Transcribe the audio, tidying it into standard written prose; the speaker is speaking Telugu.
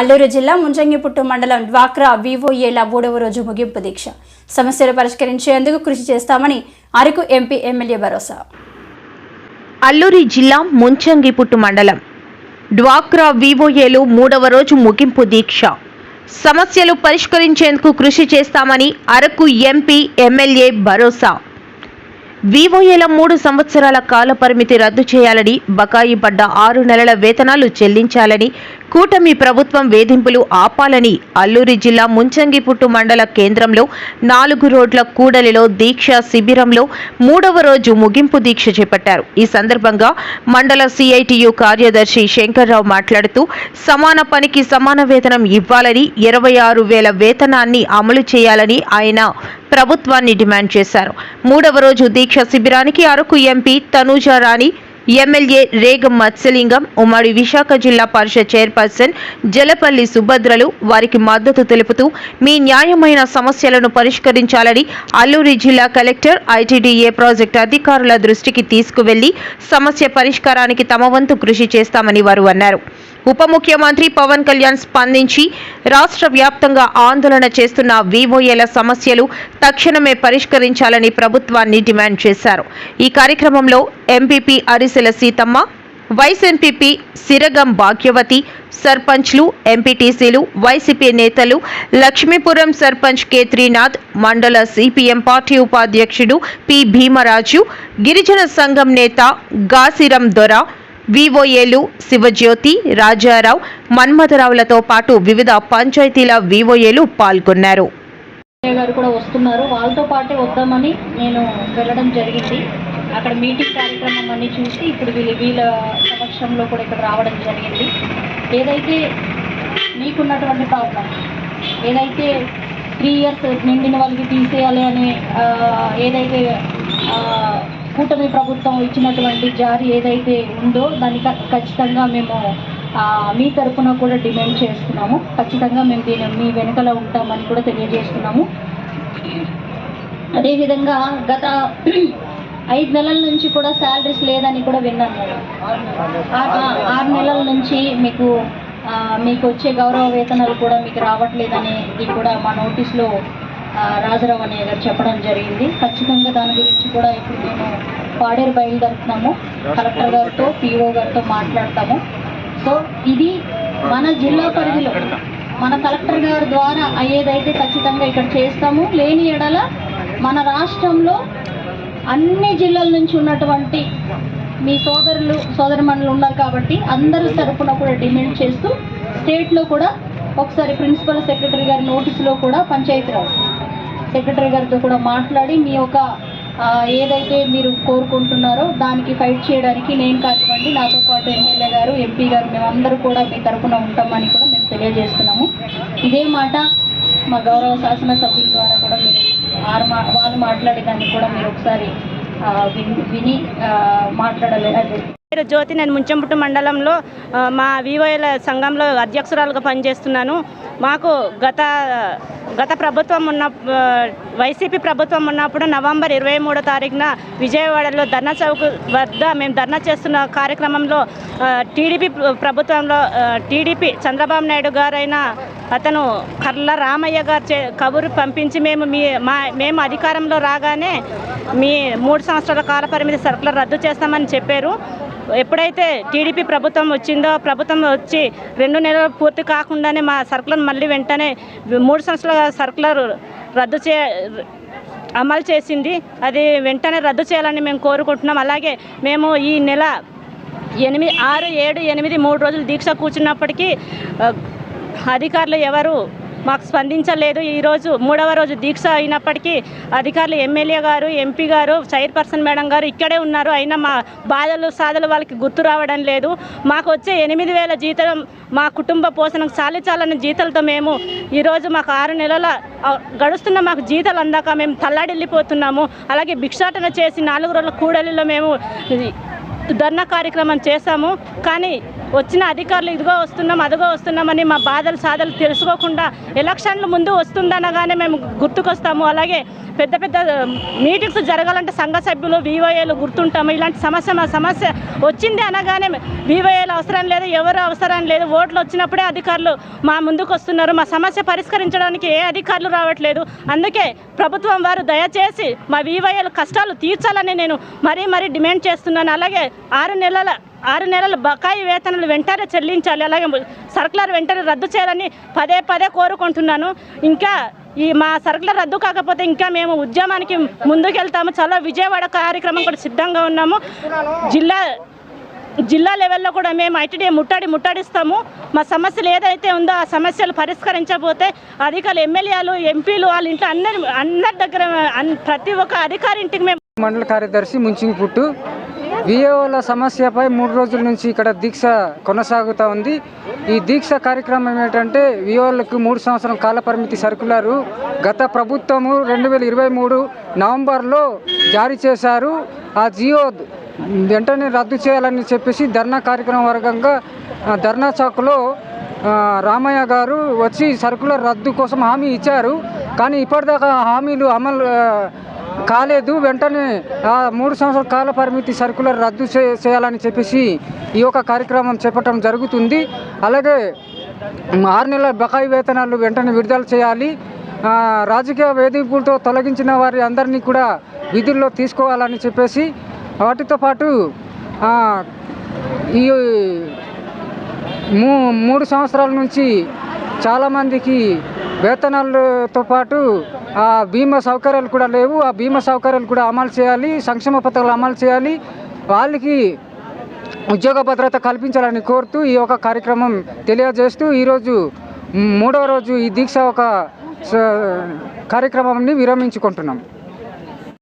అల్లూరు జిల్లా ముంజంగిపుట్టు మండలం డ్వాక్రా వివోఏల 3వ రోజు ముగింపు దీక్ష. సమస్యలు పరిష్కరించేందుకు కృషి చేస్తామని అరకు ఎంపీ ఎమ్మెల్యే భరోసా. అల్లూరు జిల్లా ముంజంగిపుట్టు మండలం డ్వాక్రా వివోఏలు 3వ రోజు ముగింపు దీక్ష. సమస్యలు పరిష్కరించేందుకు కృషి చేస్తామని అరకు ఎంపీ ఎమ్మెల్యే భరోసా. వివోఏల 3 సంవత్సరాల కాల పరిమితి రద్దు చేయాలని, బకాయి పడ్డ 6 నెలల వేతనాలు చెల్లించాలని, కూటమి ప్రభుత్వం వేధింపులు ఆపాలని అల్లూరి జిల్లా ముంజంగిపుట్టు మండల కేంద్రంలో 4 రోడ్ల కూడలిలో దీక్షా శిబిరంలో 3వ రోజు ముగింపు దీక్ష చేపట్టారు. ఈ సందర్భంగా మండల సిఐటియు కార్యదర్శి శంకర్రావు మాట్లాడుతూ సమాన పనికి సమాన వేతనం ఇవ్వాలని, 26,000 వేతనాన్ని అమలు చేయాలని ఆయన ప్రభుత్వాన్ని డిమాండ్ చేశారు. 3వ రోజు దీక్ష శిబిరానికి అరకు ఎంపీ తనూజా రాణి, ఎమ్మెల్యే రేగం మత్స్యలింగం, ఉమ్మడి విశాఖ జిల్లా పరిషత్ చైర్పర్సన్ జలపల్లి సుభద్రలు వారికి మద్దతు తెలుపుతూ మీ న్యాయమైన సమస్యలను పరిష్కరించాలని అల్లూరి జిల్లా కలెక్టర్, ఐటీడీఏ ప్రాజెక్టు అధికారుల దృష్టికి తీసుకువెళ్లి సమస్య పరిష్కారానికి తమ వంతు కృషి చేస్తామని వారు అన్నారు. ఉప ముఖ్యమంత్రి పవన్ కళ్యాణ్ స్పందించి రాష్ట్ర వ్యాప్తంగా ఆందోళన చేస్తున్న వివోఏల సమస్యలు తక్షణమే పరిష్కరించాలని ప్రభుత్వాన్ని డిమాండ్ చేశారు. ఈ కార్యక్రమంలో MPP Arisela Seethamma, vice MPP Siragam Bhagyavathi, సర్పంచ్లు, ఎంపీటీసీలు, వైసీపీ నేతలు, లక్ష్మీపురం సర్పంచ్ కేత్రీనాథ్, మండల సిపిఎం పార్టీ ఉపాధ్యక్షుడు పి భీమరాజు, గిరిజన సంఘం నేత గాసిరం దొర, వివోఏలు శివజ్యోతి, రాజారావు, మన్మథరావులతో పాటు వివిధ పంచాయతీల వివోఏలు పాల్గొన్నారు. గారు కూడా వస్తున్నారు, వాళ్ళతో పాటే వద్దామని నేను వెళ్ళడం జరిగింది. అక్కడ మీటింగ్ కార్యక్రమం అన్ని చూసి ఇప్పుడు వీళ్ళ సమక్షంలో కూడా ఇక్కడ రావడం జరిగింది. ఏదైతే మీకున్నటువంటి ప్రాబ్లం, ఏదైతే 3 ఇయర్స్ నిండిన వాళ్ళకి తీసేయాలి అనే ఏదైతే కూటమి ప్రభుత్వం ఇచ్చినటువంటి జారీ ఏదైతే ఉందో దాన్ని ఖచ్చితంగా మేము మీ తరఫున కూడా డిమాండ్ చేస్తున్నాము. ఖచ్చితంగా మేము మీ వెనుకల ఉంటామని కూడా తెలియజేస్తున్నాము. అదేవిధంగా గత 5 నెలల నుంచి కూడా శాలరీస్ లేదని కూడా విన్నాను. 6 నెలల నుంచి మీకు వచ్చే గౌరవ వేతనాలు కూడా మీకు రావట్లేదనేది కూడా మా నోటీస్లో రాజరావు అనే గారు చెప్పడం జరిగింది. ఖచ్చితంగా దాని గురించి కూడా ఇప్పుడు మేము పాడేరు బయలుదేరుతున్నాము. కలెక్టర్ గారితో, పిఓ గారితో మాట్లాడతాము. సో ఇది మన జిల్లా పరిధిలో మన కలెక్టర్ గారి ద్వారా అయ్యేదైతే ఖచ్చితంగా ఇక్కడ చేస్తాము. లేని ఎడల మన రాష్ట్రంలో అన్ని జిల్లాల నుంచి ఉన్నటువంటి మీ సోదరిమణులు ఉన్నారు కాబట్టి అందరి తరఫున కూడా డిమాండ్ చేస్తూ స్టేట్లో కూడా ఒకసారి ప్రిన్సిపల్ సెక్రటరీ గారి నోటీసులో కూడా పంచాయతీరాజ్ సెక్రటరీ గారితో కూడా మాట్లాడి మీ యొక్క ఏదైతే మీరు కోరుకుంటున్నారో దానికి ఫైట్ చేయడానికి నేను కానివ్వండి, నాతో పాటు ఎమ్మెల్యే గారు, ఎంపీ గారు, మేమందరూ కూడా మీ తరఫున ఉంటామని కూడా మేము తెలియజేస్తున్నాము. ఇదే మాట మా గౌరవ శాసనసభ్యుల ద్వారా కూడా మీరు వాళ్ళు మాట్లాడేదాన్ని కూడా మీరు ఒకసారి విని మాట్లాడలేదు. జ్యోతి, నేను ముంచంపుట్టు మండలంలో మా వివోఏల సంఘంలో అధ్యక్షురాలుగా పనిచేస్తున్నాను. మాకు గత ప్రభుత్వం వైసీపీ ప్రభుత్వం ఉన్నప్పుడు నవంబర్ 23వ తారీఖున విజయవాడలో ధర్నా చౌక్ వద్ద మేము ధర్నా చేస్తున్న కార్యక్రమంలో టీడీపీ చంద్రబాబు నాయుడు గారైన అతను కర్ల రామయ్య గారు కబురు పంపించి మేము అధికారంలో రాగానే మీ 3 సంవత్సరాల కాల పరిమితి సర్కులర్ రద్దు చేస్తామని చెప్పారు. ఎప్పుడైతే టీడీపీ ప్రభుత్వం వచ్చిందో, ప్రభుత్వం వచ్చి 2 నెలలు పూర్తి కాకుండానే మా సర్కులర్ మళ్ళీ వెంటనే 3 సంవత్సరాల సర్కులర్ అమలు చేసింది. అది వెంటనే రద్దు చేయాలని మేము కోరుకుంటున్నాం. అలాగే మేము ఈ నెల 6, 7, 8, 3 రోజులు దీక్ష కూర్చున్నప్పటికీ అధికారులు ఎవరు మాకు స్పందించలేదు. ఈరోజు 3వ రోజు దీక్ష అయినప్పటికీ అధికారులు, ఎమ్మెల్యే గారు, ఎంపీ గారు, చైర్పర్సన్ మేడం గారు ఇక్కడే ఉన్నారు. అయినా మా బాధలు సాధలు వాళ్ళకి గుర్తు రావడం లేదు. మాకు వచ్చే 8,000 జీతం మా కుటుంబ పోషణకు చాలని జీతాలతో మేము ఈరోజు మాకు 6 నెలల గడుస్తున్న మాకు జీతాలు అందాక మేము తల్లాడిల్లిపోతున్నాము. అలాగే భిక్షాటన చేసి 4 రోజుల కూడలిలో మేము ధర్నా కార్యక్రమం చేశాము. కానీ వచ్చిన అధికారులు ఇదిగో వస్తున్నాం అదిగో వస్తున్నామని మా బాధలు సాధలు తెలుసుకోకుండా ఎలక్షన్లు ముందు వస్తుందనగానే మేము గుర్తుకొస్తాము. అలాగే పెద్ద పెద్ద మీటింగ్స్ జరగాలంటే సంఘ సభ్యులు వివోఏలు గుర్తుంటాము. ఇలాంటి మా సమస్య వచ్చింది అనగానే వివోఏలు అవసరం లేదు, ఎవరు అవసరం లేదు, ఓట్లు వచ్చినప్పుడే అధికారులు మా ముందుకు వస్తున్నారు. మా సమస్య పరిష్కరించడానికి ఏ అధికారులు రావట్లేదు. అందుకే ప్రభుత్వం వారు దయచేసి మా వివోఏలు కష్టాలు తీర్చాలని నేను మరీ డిమాండ్ చేస్తున్నాను. అలాగే 6 నెలల బకాయి వేతనాలు వెంటనే చెల్లించాలి. అలాగే సర్కులర్ వెంటనే రద్దు చేయాలని పదే కోరుకుంటున్నాను. ఇంకా ఈ మా సర్కులర్ రద్దు కాకపోతే ఇంకా మేము ఉద్యమానికి ముందుకెళ్తాము. చాలా విజయవాడ కార్యక్రమం కూడా సిద్ధంగా ఉన్నాము. జిల్లా లెవెల్లో కూడా మేము ఐటీడీ ముట్టడిస్తాము. మా సమస్యలు ఏదైతే ఉందో ఆ సమస్యలు పరిష్కరించకపోతే అధికారులు ఎమ్మెల్యేలు ఎంపీలు వాళ్ళ ఇంట్లో అందరి దగ్గర ప్రతి ఒక్క అధికారి ఇంటికి మేము మండల కార్యదర్శి ముంచింగిపుట్టు విఏఓల సమస్యపై 3 రోజుల నుంచి ఇక్కడ దీక్ష కొనసాగుతూ ఉంది. ఈ దీక్ష కార్యక్రమం ఏంటంటే విఏఓలకు 3 సంవత్సరం కాలపరిమితి సర్కులరు గత ప్రభుత్వము 2023 నవంబర్లో జారీ చేశారు. ఆ జియో వెంటనే రద్దు చేయాలని చెప్పేసి ధర్నా కార్యక్రమం వర్గంగా ధర్నా చౌక్లో రామయ్య గారు వచ్చి సర్కులర్ రద్దు కోసం హామీ ఇచ్చారు. కానీ ఇప్పటిదాకా హామీలు అమలు కాలేదు. వెంటనే ఆ 3 సంవత్సరాల కాల పరిమితి సర్కులర్ రద్దు చేయాలని చెప్పేసి ఈ యొక్క కార్యక్రమం చేపట్టడం జరుగుతుంది. అలాగే 6 నెలల బకాయి వేతనాలు వెంటనే విడుదల చేయాలి. రాజకీయ వేధింపులతో తొలగించిన వారి అందరినీ కూడా విధుల్లో తీసుకోవాలని చెప్పేసి వాటితో పాటు ఈ 3 సంవత్సరాల నుంచి చాలామందికి వేతనాలతో పాటు బీమా సౌకర్యాలు కూడా లేవు. ఆ బీమా సౌకర్యాలు కూడా అమలు చేయాలి. సంక్షేమ పథకాలు అమలు చేయాలి. వాళ్ళకి ఉద్యోగ భద్రత కల్పించాలని కోరుతూ ఈ యొక్క కార్యక్రమం తెలియజేస్తూ ఈరోజు 3వ రోజు ఈ దీక్ష ఒక కార్యక్రమాన్ని విరమించుకుంటున్నాం.